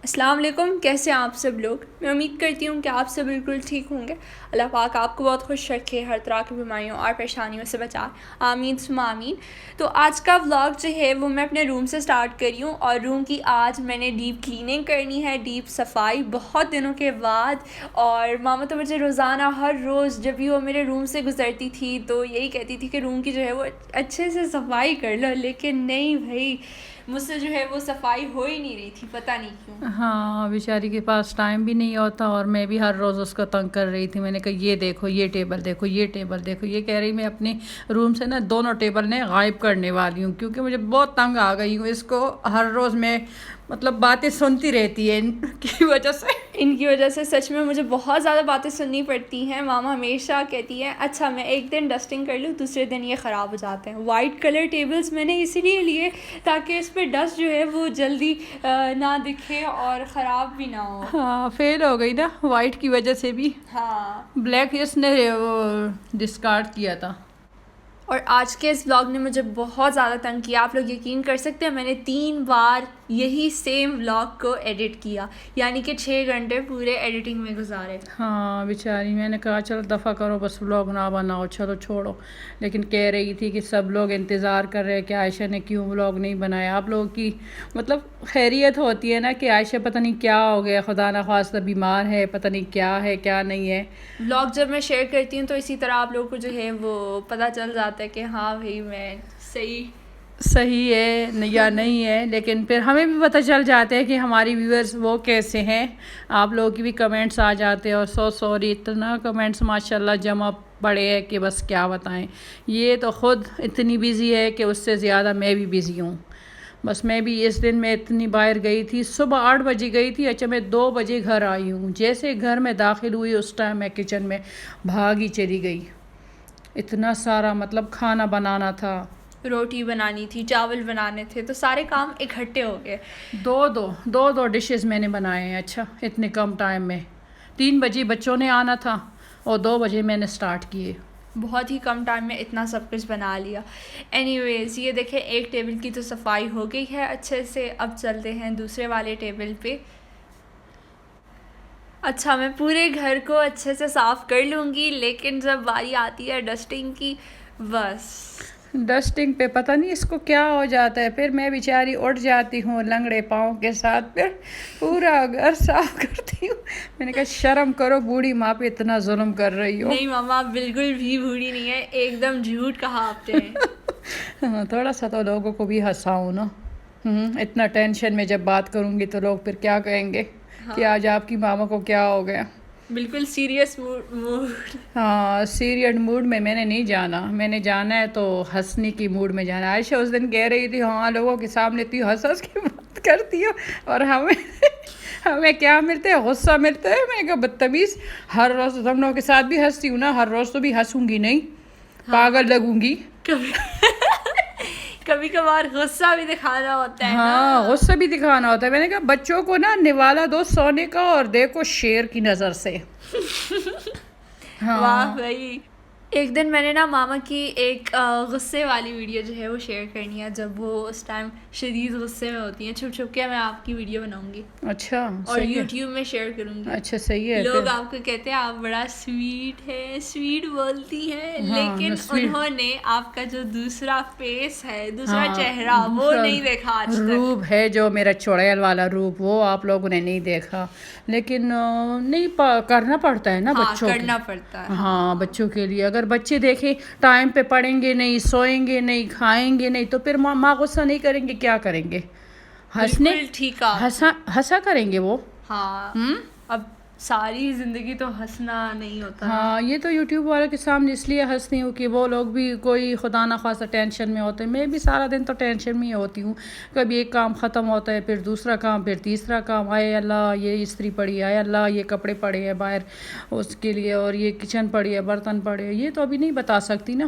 السلام علیکم، کیسے ہیں آپ سب لوگ؟ میں امید کرتی ہوں کہ آپ سب بالکل ٹھیک ہوں گے۔ اللہ پاک آپ کو بہت خوش رکھے، ہر طرح کی بیماریوں اور پریشانیوں سے بچائے، آمین ثم آمین۔ تو آج کا ولاگ جو ہے وہ میں اپنے روم سے سٹارٹ کری ہوں، اور روم کی آج میں نے ڈیپ کلیننگ کرنی ہے، ڈیپ صفائی بہت دنوں کے بعد۔ اور ماما تو مجھے روزانہ ہر روز جب بھی وہ میرے روم سے گزرتی تھی تو یہی کہتی تھی کہ روم کی جو ہے وہ اچھے سے صفائی کر لو، لیکن نہیں بھائی، مجھ سے جو ہے وہ صفائی ہو ہی نہیں رہی تھی، پتہ نہیں کیوں۔ ہاں، بیچاری کے پاس ٹائم بھی نہیں ہوتا، اور میں بھی ہر روز اس کو تنگ کر رہی تھی۔ میں نے کہا یہ دیکھو، یہ ٹیبل دیکھو، یہ ٹیبل دیکھو۔ یہ کہہ رہی میں اپنے روم سے نا دونوں ٹیبل نے غائب کرنے والی ہوں، کیونکہ مجھے بہت تنگ آ گئی ہوں اس کو ہر روز میں مطلب باتیں سنتی رہتی ہے ان کی وجہ سے۔ ان کی وجہ سے سچ میں مجھے بہت زیادہ باتیں سننی پڑتی ہیں۔ ماما ہمیشہ کہتی ہیں اچھا میں ایک دن ڈسٹنگ کر لوں، دوسرے دن یہ خراب ہو جاتے ہیں۔ وائٹ کلر ٹیبلز میں نے اسی لیے لیے تاکہ اس پہ ڈسٹ جو ہے وہ جلدی نہ دکھے اور خراب بھی نہ ہو۔ ہاں، فیل ہو گئی نا وائٹ کی وجہ سے بھی۔ ہاں، بلیک اس نے وہ ڈسکارڈ کیا تھا۔ اور آج کے اس ولاگ نے مجھے بہت زیادہ تنگ کیا۔ آپ لوگ یقین کر سکتے ہیں میں نے 3 بار یہی سیم ولاگ کو ایڈٹ کیا، یعنی کہ 6 گھنٹے پورے ایڈیٹنگ میں گزارے۔ ہاں بیچاری، میں نے کہا چلو دفع کرو، بس ولاگ نہ بناؤ، چلو چھوڑو۔ لیکن کہہ رہی تھی کہ سب لوگ انتظار کر رہے کہ عائشہ نے کیوں ولاگ نہیں بنایا۔ آپ لوگوں کی مطلب خیریت ہوتی ہے نا کہ عائشہ پتہ نہیں کیا ہو گیا، خدا نخواستہ بیمار ہے، پتہ نہیں کیا ہے کیا نہیں ہے۔ ولاگ جب میں شیئر کرتی ہوں تو اسی طرح آپ لوگوں کو جو ہے وہ پتہ چل جاتا ہے کہ ہاں بھائی میں صحیح ہے یا نہیں ہے، لیکن پھر ہمیں بھی پتہ چل جاتا ہے کہ ہماری ویورز وہ کیسے ہیں۔ آپ لوگوں کی بھی کمنٹس آ جاتے ہیں، اور سوری اتنا کمنٹس ماشاءاللہ جمع پڑے ہیں کہ بس کیا بتائیں۔ یہ تو خود اتنی بزی ہے کہ اس سے زیادہ میں بھی بزی ہوں۔ بس میں بھی اس دن میں اتنی باہر گئی تھی، صبح 8 بجے گئی تھی، اچھا میں 2 بجے گھر آئی ہوں۔ جیسے گھر میں داخل ہوئی اس ٹائم میں کچن میں بھاگی چلی گئی۔ اتنا سارا مطلب کھانا بنانا تھا، روٹی بنانی تھی، چاول بنانے تھے، تو سارے کام اکٹھے ہو گئے۔ دو ڈشز میں نے بنائے ہیں، اچھا اتنے کم ٹائم میں۔ 3 بجے بچوں نے آنا تھا اور 2 بجے میں نے سٹارٹ کیے۔ بہت ہی کم ٹائم میں اتنا سب کچھ بنا لیا۔ اینی ویز یہ دیکھیں ایک ٹیبل کی تو صفائی ہو گئی ہے اچھے سے، اب چلتے ہیں دوسرے والے ٹیبل پہ۔ اچھا میں پورے گھر کو اچھے سے صاف کر لوں گی، لیکن جب باری آتی ہے ڈسٹنگ کی، بس ڈسٹنگ پہ پتہ نہیں اس کو کیا ہو جاتا ہے، پھر میں بیچاری اٹھ جاتی ہوں لنگڑے پاؤں کے ساتھ، پھر پورا گھر صاف کرتی ہوں۔ میں نے کہا شرم کرو، بوڑھی ماں پہ اتنا ظلم کر رہی ہو۔ نہیں ماما، آپ بالکل بھی بوڑھی نہیں ہے، ایک دم جھوٹ کہا آپ نے۔ ہاں، تھوڑا سا تو لوگوں کو بھی ہنساؤں نا۔ اتنا ٹینشن میں جب بات کروں گی تو لوگ پھر کیا کہیں گے کہ آج آپ کی ماما کو کیا ہو گیا۔ بالکل سیریس موڈ۔ ہاں، سیریس موڈ میں نے نہیں جانا، میں نے جانا ہے تو ہنسنے کی موڈ میں جانا ہے۔ عائشہ اس دن کہہ رہی تھی ہاں لوگوں کے سامنے تو ہنس کے بات کرتی ہو، اور ہمیں کیا ملتے ہیں؟ غصہ ملتا ہے۔ میں نے کہا بدتمیز، ہر روز تم لوگوں کے ساتھ بھی ہنستی ہوں نا، ہر روز تو بھی ہنسوں گی نہیں، پاگل لگوں گی۔ کبھی کبھار غصہ بھی دکھانا ہوتا ہے نا۔ ہاں، غصہ بھی دکھانا ہوتا ہے۔ میں نے کہا بچوں کو نا نوالا دو سونے کا، اور دیکھو شیر کی نظر سے۔ واہ بھائی، ایک دن میں نے نا ماما کی ایک غصے والی ویڈیو جو ہے وہ شیئر کرنی ہے، جب وہ اس ٹائم شدید غصے میں ہوتی ہیں، چھپ چھپ کے میں آپ کی ویڈیو بناؤں گی اچھا اور یوٹیوب میں شیئر کروں گی۔ اچھا صحیح ہے۔ لوگ آپ کو کہتے ہیں آپ بڑا سویٹ ہے، سویٹ بولتی ہیں، لیکن انہوں نے آپ کا جو دوسرا فیس ہے، دوسرا چہرہ، وہ نہیں دیکھا آج تک۔ روپ ہے جو میرا چڑیل والا روپ، وہ آپ لوگوں نے نہیں دیکھا، لیکن نہیں کرنا پڑتا ہے نا بچوں کے۔ کرنا پڑتا ہے ہاں، بچوں کے لیے اگر بچے دیکھیں ٹائم پہ پڑھیں گے نہیں، سوئیں گے نہیں، کھائیں گے نہیں، تو پھر ماں غصہ نہیں کریں گے، کیا کریں گے؟ ہنسا کریں گے وہ۔ ہاں، اب ساری زندگی تو ہنسنا نہیں ہوتا۔ ہاں، یہ تو یوٹیوب والوں کے سامنے اس لیے ہنستی ہوں کہ وہ لوگ بھی کوئی خدا نخواستہ ٹینشن میں ہوتے ہیں، میں بھی سارا دن تو ٹینشن میں ہی ہوتی ہوں۔ کبھی ایک کام ختم ہوتا ہے، پھر دوسرا کام، پھر تیسرا کام، آئے اللہ یہ استری پڑی ہے، آئے اللہ یہ کپڑے پڑے ہیں باہر اس کے لیے، اور یہ کچن پڑی ہے، برتن پڑے ہیں، یہ تو ابھی نہیں بتا سکتی نا۔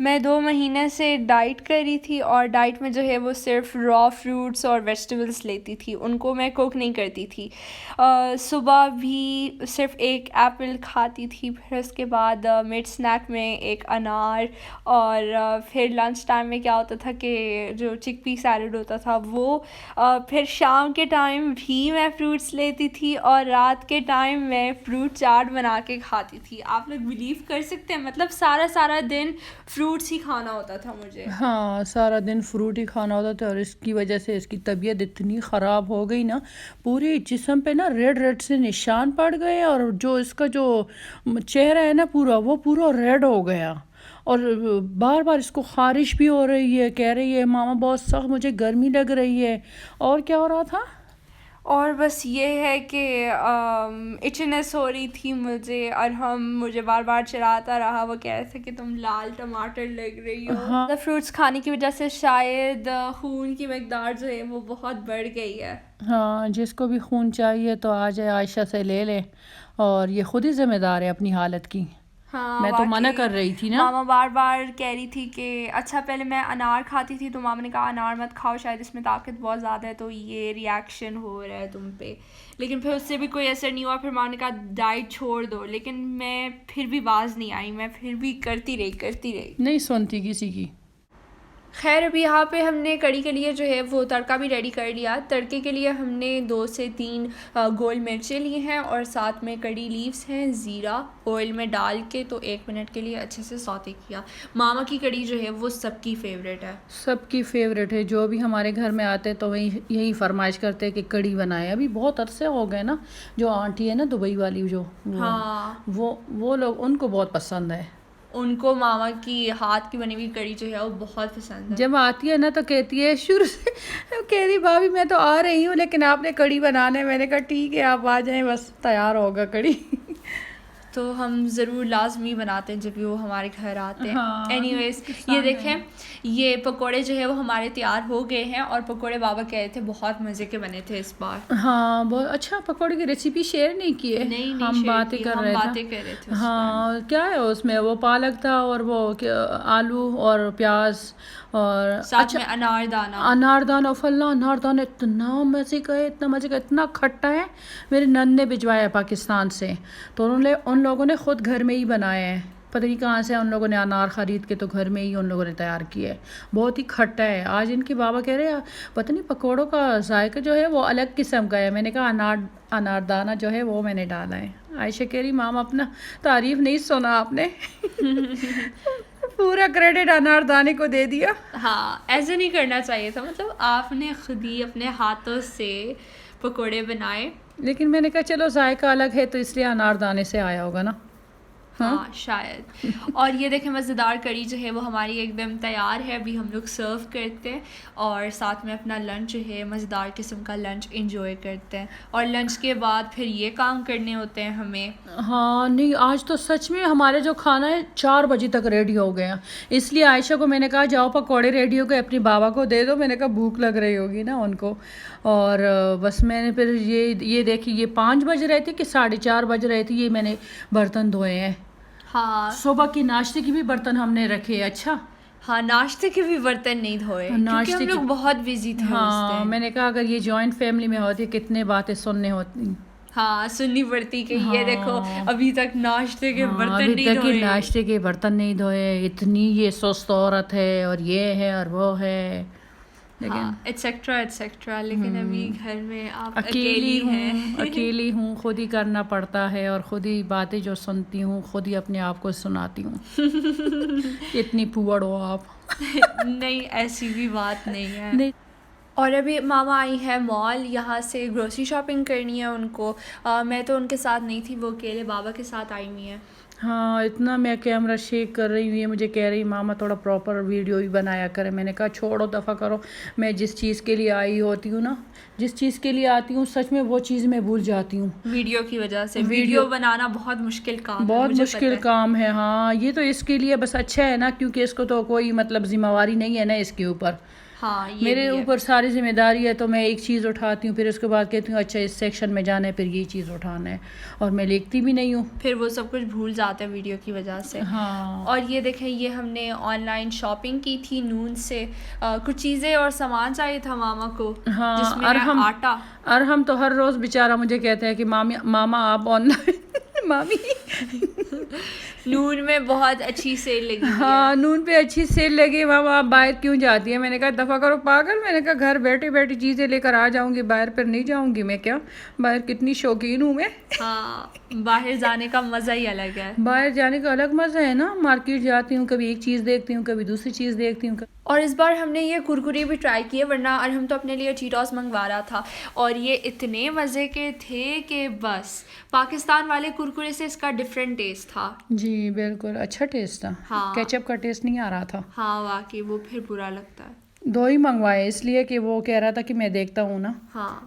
میں 2 مہینے سے ڈائٹ کر رہی تھی اور ڈائٹ میں جو ہے وہ صرف را فروٹس اور ویجیٹیبلس لیتی تھی, ان کو میں کوک نہیں کرتی تھی. صبح بھی صرف ایک ایپل کھاتی تھی, پھر اس کے بعد مڈ اسنیک میں ایک انار, اور پھر لنچ ٹائم میں کیا ہوتا تھا کہ جو چک پی سیلڈ ہوتا تھا وہ, پھر شام کے ٹائم بھی میں فروٹس لیتی تھی, اور رات کے ٹائم میں فروٹ چاٹ بنا کے کھاتی تھی. آپ لوگ بلیو کر سکتے ہیں, مطلب سارا دن فروٹس ہی کھانا ہوتا تھا مجھے. ہاں سارا دن فروٹ ہی کھانا ہوتا تھا, اور اس کی وجہ سے اس کی طبیعت اتنی خراب ہو گئی نا, پورے جسم پہ نا ریڈ سے نشان پڑ گئے, اور جو اس کا جو چہرہ ہے نا پورا, وہ پورا ریڈ ہو گیا, اور بار بار اس کو خارش بھی ہو رہی ہے, کہہ رہی ہے ماما بہت سخت مجھے گرمی لگ رہی ہے. اور کیا ہو رہا تھا؟ اور بس یہ ہے کہ ایچنس ہو رہی تھی مجھے, اور مجھے بار بار چڑھاتا رہا, وہ کہہ رہے تھے کہ تم لال ٹماٹر لگ رہی ہو. ہاں فروٹس کھانے کی وجہ سے شاید خون کی مقدار جو ہے وہ بہت بڑھ گئی ہے. ہاں, جس کو بھی خون چاہیے تو آ جائے عائشہ سے لے لے, اور یہ خود ہی ذمہ دار ہے اپنی حالت کی. ہاں میں تو منع کر رہی تھی نا. ماما بار بار کہہ رہی تھی کہ اچھا پہلے میں انار کھاتی تھی, تو ماما نے کہا انار مت کھاؤ, شاید اس میں طاقت بہت زیادہ ہے, تو یہ ری ایکشن ہو رہا ہے تم پہ. لیکن پھر اس سے بھی کوئی اثر نہیں ہوا, پھر ماما نے کہا ڈائٹ چھوڑ دو, لیکن میں پھر بھی باز نہیں آئی, میں پھر بھی کرتی رہی. نہیں سنتی کسی کی. خیر ابھی یہاں پہ ہم نے کڑی کے لیے جو ہے وہ تڑکا بھی ریڈی کر لیا. تڑکے کے لیے ہم نے 2 سے 3 گول مرچیں لی ہیں, اور ساتھ میں کڑی لیوز ہیں, زیرہ آئل میں ڈال کے تو 1 منٹ کے لیے اچھے سے سوتے کیا. ماما کی کڑی جو ہے وہ سب کی فیوریٹ ہے. سب کی فیوریٹ ہے, جو بھی ہمارے گھر میں آتے تو وہی یہی فرمائش کرتے کہ کڑی بنائے. ابھی بہت عرصے ہو گئے نا, جو آنٹی ہے نا دبئی والی, جو ہاں وہ لوگ, ان کو بہت پسند ہے. ان کو ماما کی ہاتھ کی بنی ہوئی کڑی جو ہے وہ بہت پسند ہے. جب آتی ہے نا تو کہتی ہے شروع سے, کہہ رہی بھابھی میں تو آ رہی ہوں لیکن آپ نے کڑی بنانے. میں نے کہا ٹھیک ہے آپ آ جائیں, بس تیار ہوگا کڑی. تو ہم ضرور لازمی بناتے ہیں جب بھی وہ ہمارے گھر آتے ہیں. ہاں, اینی ویز یہ دیکھیں, یہ پکوڑے جو ہے وہ ہمارے تیار ہو گئے ہیں, اور پکوڑے بابا کہہ رہے تھے بہت مزے کے بنے تھے اس بار. ہاں بہت اچھا. پکوڑے کی ریسیپی شیئر نہیں کی ہے, ہم باتیں کر رہے تھے. ہاں کیا ہے اس میں, وہ پالک تھا, اور وہ آلو اور پیاز, اور ساتھ میں اناردانہ. فلا اناردانہ اتنا مزے کا ہے, اتنا کھٹا ہے. میرے نند نے بھجوایا پاکستان سے, تو ان لوگوں نے خود گھر میں ہی بنایا ہے. پتہ نہیں کہاں سے ان لوگوں نے انار خرید کے تو گھر میں ہی ان لوگوں نے تیار کیا ہے. بہت ہی کھٹا ہے. آج ان کے بابا کہہ رہے ہیں پتہ نہیں پکوڑوں کا ذائقہ جو ہے وہ الگ قسم کا ہے. میں نے کہا اناردانہ جو ہے وہ میں نے ڈالا ہے. عائشہ کہہ رہی ماما اپنا تعریف نہیں سنا آپ نے. پورا کریڈٹ اناردانے کو دے دیا. ہاں ایسے نہیں کرنا چاہیے تھا, مطلب آپ نے خود ہی اپنے ہاتھوں سے پکوڑے بنائے. لیکن میں نے کہا چلو ذائقہ الگ ہے تو اس لیے اناردانے سے آیا ہوگا نا. ہاں شاید. اور یہ دیکھیں مزیدار کڑی جو ہے وہ ہماری ایک دم تیار ہے. ابھی ہم لوگ سرو کرتے ہیں, اور ساتھ میں اپنا لنچ جو ہے مزیدار قسم کا لنچ انجوائے کرتے ہیں, اور لنچ کے بعد پھر یہ کام کرنے ہوتے ہیں ہمیں. ہاں نہیں آج تو سچ میں ہمارے جو کھانا ہے 4 بجے تک ریڈی ہو گیا. اس لیے عائشہ کو میں نے کہا جاؤ پکوڑے ریڈی ہو گئے, اپنی بابا کو دے دو. میں نے کہا بھوک لگ رہی ہوگی نا ان کو. اور بس میں نے پھر یہ دیکھی, یہ 5 بج رہے تھے کہ 4:30 بج رہے تھے, یہ میں نے برتن دھوئے ہیں. ہاں صبح کی ناشتے کی بھی برتن ہم نے رکھے. اچھا ہاں ناشتے کے بھی برتن نہیں دھوئے کیونکہ ہم لوگ بہت بزی تھے. ہاں میں نے کہا اگر یہ جوائنٹ فیملی میں ہوتی کتنے باتیں سننے ہوتی. ہاں سننی پڑتی کہ یہ دیکھو ابھی تک ناشتے کے برتن نہیں دھوئے, اتنی یہ سست عورت ہے, اور یہ ہے اور وہ ہے, لیکن ایٹسیکٹرا. لیکن ابھی گھر میں آپ اکیلی ہوں, خود ہی کرنا پڑتا ہے, اور خود ہی باتیں جو سنتی ہوں خود ہی اپنے آپ کو سناتی ہوں. اتنی پھوڑ ہو آپ. نہیں ایسی بھی بات نہیں ہے. اور ابھی ماما آئی ہے مال, یہاں سے گروسری شاپنگ کرنی ہے ان کو. میں تو ان کے ساتھ نہیں تھی, وہ اکیلے بابا کے ساتھ آئی ہوئی ہیں. ہاں اتنا میں کیمرہ شیک کر رہی ہوں, مجھے کہہ رہی ماما تھوڑا پراپر ویڈیو بھی بنایا کرے. میں نے کہا چھوڑو دفعہ کرو, میں جس چیز کے لیے آئی ہوتی ہوں نا, جس چیز کے لیے آتی ہوں سچ میں وہ چیز میں بھول جاتی ہوں. ویڈیو کی وجہ سے ویڈیو بنانا بہت مشکل کام ہے. بہت مشکل کام ہے. ہاں یہ تو اس کے لیے بس اچھا ہے نا, کیونکہ اس کو تو کوئی مطلب ذمہ داری نہیں ہے نا اس کے اوپر. ہاں یہ میرے بھی ہے. اوپر ساری ذمہ داری ہے، تو میں ایک چیز اٹھاتی ہوں، پھر اس کے بعد کہتی ہوں اچھا اس سیکشن میں جانا ہے، پھر یہ چیز اٹھانا ہے، اور میں لکھتی بھی نہیں ہوں. پھر وہ سب کچھ بھول جاتے ہیں ویڈیو کی وجہ سے. ہاں. اور یہ دیکھیں یہ ہم نے آن لائن شاپنگ کی تھی نون سے، کچھ چیزیں اور سامان چاہیے تھا ماما کو، ہاں جس میں ہے آٹا. ارحم تو ہر روز بیچارہ مجھے کہتا ہے کہ ماما آپ آن لائن مامی نون میں بہت اچھی سیل لگی ہوئی ہے. ہاں نون پہ اچھی سیل لگی، ماما آپ باہر کیوں جاتی ہیں؟ میں نے کہا دفعہ کرو پاگل، میں نے کہا گھر بیٹھی بیٹھی چیزیں لے کر آ جاؤں گی، باہر پھر نہیں جاؤں گی میں، کیا باہر کتنی شوقین ہوں میں. ہاں باہر جانے کا مزہ ہی الگ ہے. باہر جانے کا الگ مزہ ہے نا، مارکیٹ جاتی ہوں، کبھی ایک چیز دیکھتی ہوں، کبھی دوسری چیز دیکھتی ہوں. اور اس بار ہم نے یہ کرکرے بھی ٹرائی کیے، ورنہ اور ہم تو اپنے لیے چیٹوس منگوا رہا تھا، اور یہ اتنے مزے کے تھے کہ بس پاکستان والے کرکرے سے اس کا ڈفرینٹ ٹیسٹ تھا. جی بالکل اچھا ٹیسٹ تھا. ہاں کیچپ کا ٹیسٹ نہیں آ رہا تھا. ہاں واقعی وہ پھر برا لگتا ہے. 2 ہی منگوائے اس لیے کہ وہ کہہ رہا تھا کہ میں دیکھتا ہوں نا. ہاں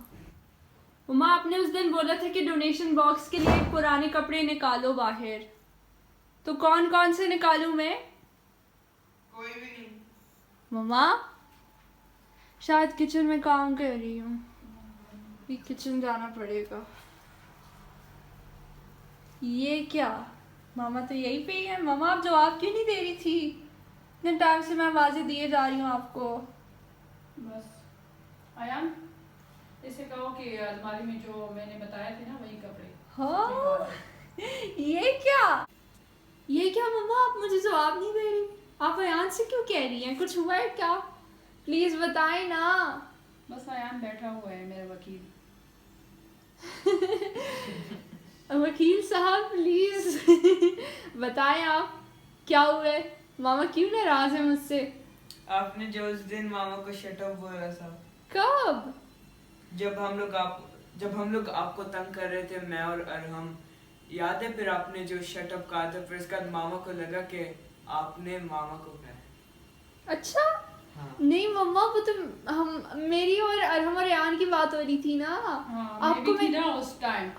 مما آپ نے اس دن بولا تھا کہ ڈونیشن باکس کے لیے پرانے کپڑے نکالو باہر، تو کون کون سے نکالوں میں؟ کوئی بھی نہیں. مما شاید کچن میں کام کر رہی ہوں، کچن جانا پڑے گا. یہ کیا ماما تو یہی پہ ہی ہے. ماما آپ جواب کیوں نہیں دے رہی تھی؟ اتنے ٹائم سے میں آوازیں دیے جا رہی ہوں آپ کو. بس ایان اسے کہو کہ الماری میں جو میں نے بتایا تھے نا وہی کپڑے. ہاں یہ کیا مما آپ مجھے جواب نہیں دے رہی؟ آپ ایان سے کیوں کہہ رہی ہیں؟ کچھ ہوا ہے کیا؟ پلیز بتائیں نا. بس ایان بیٹھا ہوا ہے میرا وکیل. وکیل صاحب پلیز بتائیں آپ کیا ہوا ہے؟ ماما کیوں ناراض ہے مجھ سے؟ آپ نے جو اس دن ماما کو شٹ اپ بولا تھا. کب؟ جب ہم لوگ آپ کو تنگ کر رہے تھے، میں اور ارحم، یاد ہے؟ پھر آپ نے جو شٹ اپ کہا تھا، پھر اس کے بعد ماما کو لگا کہ آپ نے ماما کو کہا. اچھا نہیں مما وہ تو میری اور ارحم اور ایان کی بات ہو رہی تھی نا.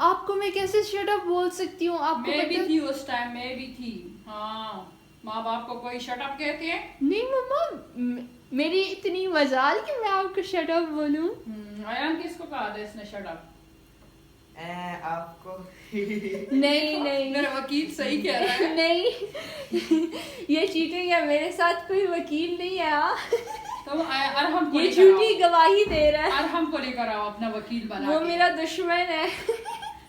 آپ کو میں کیسے شٹ اپ بول سکتی ہوں؟ آپ کو میں بھی تھی اس ٹائم، میں بھی تھی. ہاں ماں باپ کو کوئی شٹ اپ کہتے ہیں؟ نہیں مما میری اتنی مجال کہ میں آپ کو شٹ اپ بولوں. ایان کس کو کہا تھا اس نے شٹ اپ؟ آپ کو. نہیں میرا وکیل صحیح کہہ رہا ہے. نہیں یہ چیٹنگ ہے، میرے ساتھ کوئی وکیل نہیں ہے. تو ارحم کو یہ جھوٹی گواہی دے رہا ہے. ارحم کو لے کر آؤ اپنا وکیل بنا. وہ میرا دشمن ہے.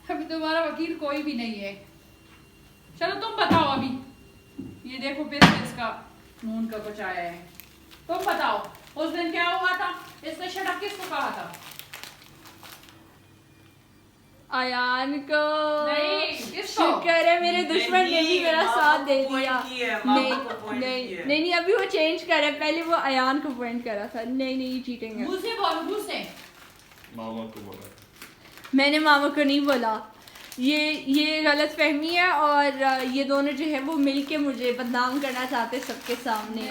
ابھی تمہارا وکیل کوئی بھی نہیں ہے. چلو تم بتاؤ ابھی. یہ دیکھو پھر اس کا نون کا کچھ آیا ہے. تم بتاؤ اس دن کیا ہوا تھا؟ اس نے شٹ اپ کس کو کہا تھا؟ ایان کو. نہیں کس کو؟ شکر ہے میرے دشمن نے بھی میرا ساتھ دے دیا. نہیں ابھی وہ چینج کرے، پہلے وہ ایان کو پوائنٹ کرا تھا. نہیں یہ چیٹنگ ہے. مجھ سے بولو، مجھ سے. ماما کو بولا. میں نے ماما کو نہیں بولا. یہ غلط فہمی ہے، اور یہ دونوں جو ہے وہ مل کے مجھے بدنام کرنا چاہتے سب کے سامنے.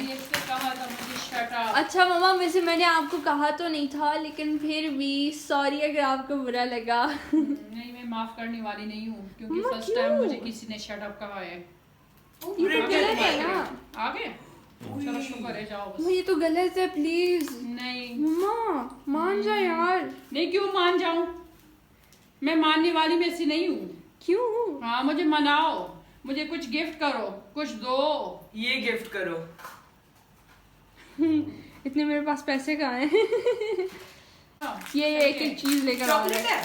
اچھا ماما ویسے میں نے آپ کو کہا تو نہیں تھا، لیکن پھر بھی سوری اگر آپ کو برا لگا. نہیں میں معاف کرنے والی نہیں ہوں، کیونکہ فرسٹ ٹائم مجھے کسی نے شٹ اپ کہا ہے. یہ تو غلط ہے نا. آگے چلو شکر ہے، جاؤ بس. یہ تو غلط ہے پلیز. نہیں ماما مان جا یار. نہیں کیوں مان جاؤں؟ میں ماننے والی میں سے نہیں ہوں. کیوں؟ ہاں مجھے مناؤ، مجھے کچھ گفٹ کرو، کچھ دو. یہ گفٹ کرو. اتنے میرے پاس پیسے کہاں ہیں؟ یہ ایک ایک چیز لے کر آ رہے ہیں.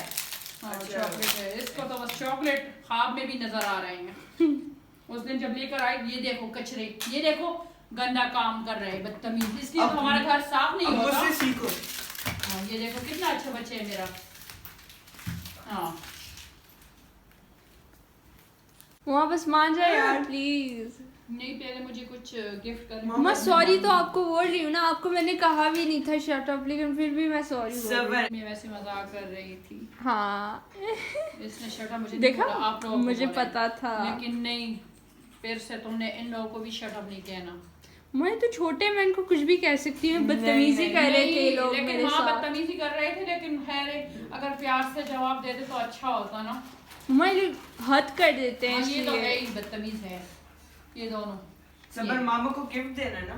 چاکلیٹ ہے. اس کو تو بس چاکلیٹ خواب میں بھی نظر آ رہے ہیں. اس دن جب لے کر آئے، یہ دیکھو کچرے، یہ دیکھو گندا کام کر رہے بدتمیز، اس لیے تو ہمارا گھر صاف نہیں ہوتا. مجھ سے سیکھو. ہاں یہ دیکھو کتنا اچھا بچہ ہے میرا. ہاں وہاں بس مان جائے یار پلیز. نہیں پہلے مجھے کچھ گفٹ کرنا. میں سوری تو آپ کو بول رہی ہوں نا، آپ کو میں نے کہا بھی نہیں تھا شٹ اپ، لیکن پھر بھی میں سوری بول رہی ہوں. میں ویسے مذاق کر رہی تھی. ہاں اس نے شٹ اپ مجھے دیکھا، آپ لوگوں کو مجھے بولا، پتا تھا. لیکن نہیں، پھر سے تم نے ان لوگوں کو بھی شٹ اپ نہیں کہنا. میں تو چھوٹے، میں ان کو کچھ بھی کہہ سکتی ہوں. بدتمیزی کر رہے تھے لوگ میرے ساتھ. بدتمیزی کر رہے تھے، لیکن خیر اگر پیار سے جواب دیتے تو اچھا ہوتا نا. میں حد کر دیتے ہیں. یہ تو ہے ہی بدتمیز ہے یہ دونوں. صبر ماما کو گفٹ دینا نا.